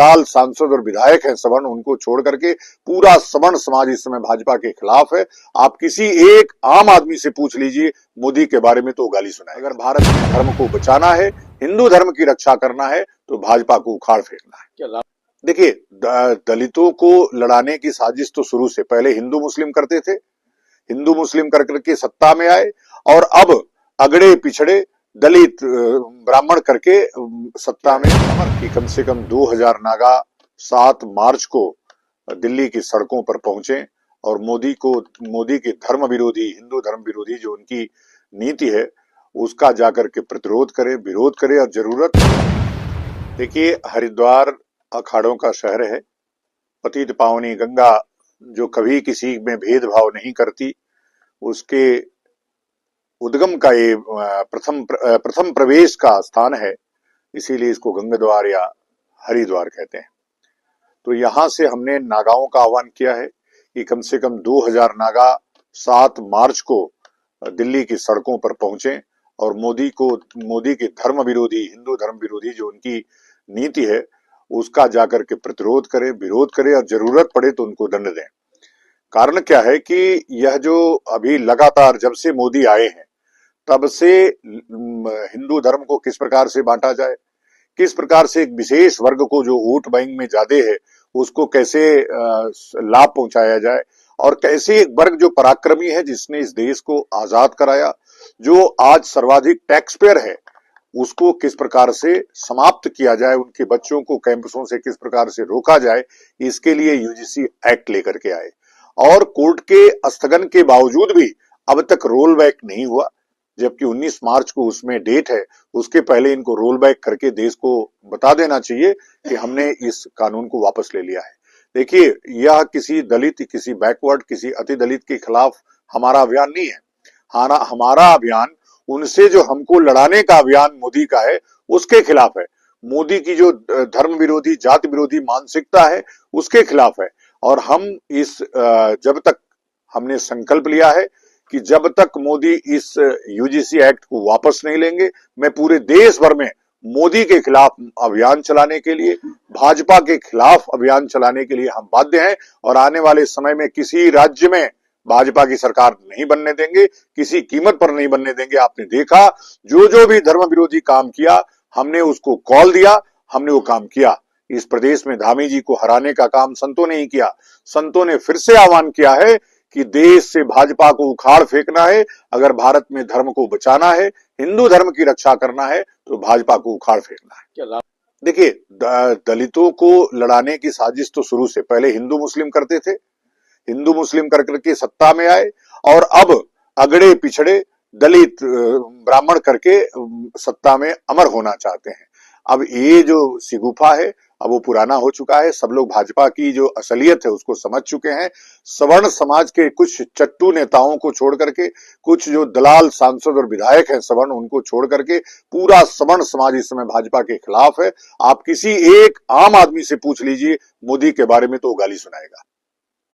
दलाल सांसद और विधायक हैं सवर्ण, उनको छोड़ करके पूरा सवर्ण समाज इस समय भाजपा के खिलाफ है। आप किसी एक आम आदमी से पूछ लीजिए, मोदी के बारे में तो गाली सुनाए। अगर भारत में धर्म को बचाना है, हिंदू धर्म की रक्षा करना है, तो भाजपा को उखाड़ फेंकना है। देखिए, दलितों को लड़ाने की साजिश तो शुरू से पहले हिंदू मुस्लिम करते थे, हिंदू मुस्लिम कर करके सत्ता में आए, और अब अगड़े पिछड़े दलित ब्राह्मण करके सत्ता में। कि कम से कम 2000 नागा 7 मार्च को दिल्ली की सड़कों पर पहुंचे और मोदी की धर्म विरोधी, हिंदू धर्म विरोधी जो उनकी नीति है उसका जाकर के प्रतिरोध करे, विरोध करे। और जरूरत, देखिए, हरिद्वार अखाड़ों का शहर है, पतित पावनी गंगा जो कभी किसी में भेदभाव नहीं करती, उसके उद्गम का ये प्रथम प्रवेश का स्थान है, इसीलिए इसको गंगाद्वार या हरिद्वार कहते हैं। तो यहां से हमने नागाओं का आह्वान किया है कि कम से कम 2000 नागा 7 मार्च को दिल्ली की सड़कों पर पहुंचे और मोदी की धर्म विरोधी, हिंदू धर्म विरोधी जो उनकी नीति है उसका जाकर के प्रतिरोध करे, विरोध करे, और जरूरत पड़े तो उनको दंड दें। कारण क्या है कि यह जो अभी लगातार जब से मोदी आए हैं तब से हिंदू धर्म को किस प्रकार से बांटा जाए, किस प्रकार से एक विशेष वर्ग को जो वोट बैंक में ज्यादा है उसको कैसे लाभ पहुंचाया जाए, और कैसे एक वर्ग जो पराक्रमी है जिसने इस देश को आजाद कराया, जो आज सर्वाधिक टैक्स पेयर है, उसको किस प्रकार से समाप्त किया जाए, उनके बच्चों को कैंपसों से किस प्रकार से रोका जाए, इसके लिए यूजीसी एक्ट लेकर के आए। और कोर्ट के स्थगन के बावजूद भी अब तक रोल बैक नहीं हुआ, जबकि 19 मार्च को उसमें डेट है। उसके पहले इनको रोल बैक करके देश को बता देना चाहिए कि हमने इस कानून को वापस ले लिया है। देखिए, यह किसी दलित, किसी बैकवर्ड, किसी अति दलित के खिलाफ हमारा अभियान नहीं है। हमारा अभियान उनसे जो हमको लड़ाने का अभियान मोदी का है उसके खिलाफ है। मोदी की जो धर्म विरोधी, जाति विरोधी मानसिकता है उसके खिलाफ है। और हम जब तक हमने संकल्प लिया है कि जब तक मोदी इस यूजीसी एक्ट को वापस नहीं लेंगे, मैं पूरे देश भर में मोदी के खिलाफ अभियान चलाने के लिए, भाजपा के खिलाफ अभियान चलाने के लिए हम बाध्य हैं। और आने वाले समय में किसी राज्य में भाजपा की सरकार नहीं बनने देंगे, किसी कीमत पर नहीं बनने देंगे। आपने देखा, जो भी धर्म विरोधी काम किया, हमने उसको कॉल दिया, हमने वो काम किया। इस प्रदेश में धामी जी को हराने का काम संतों ने ही किया। संतों ने फिर से आह्वान किया है कि देश से भाजपा को उखाड़ फेंकना है। अगर भारत में धर्म को बचाना है, हिंदू धर्म की रक्षा करना है, तो भाजपा को उखाड़ फेंकना है। देखिए, दलितों को लड़ाने की साजिश तो शुरू से पहले हिंदू मुस्लिम करते थे, हिंदू मुस्लिम कर करके सत्ता में आए, और अब अगड़े पिछड़े दलित ब्राह्मण करके सत्ता में अमर होना चाहते हैं। अब ये जो सिगुफा है अब वो पुराना हो चुका है। सब लोग भाजपा की जो असलियत है उसको समझ चुके हैं। सवर्ण समाज के कुछ चट्टू नेताओं को छोड़ करके, कुछ जो दलाल सांसद और विधायक हैं सवर्ण, उनको छोड़ करके पूरा सवर्ण समाज इस समय भाजपा के खिलाफ है। आप किसी एक आम आदमी से पूछ लीजिए, मोदी के बारे में तो गाली सुनाएगा।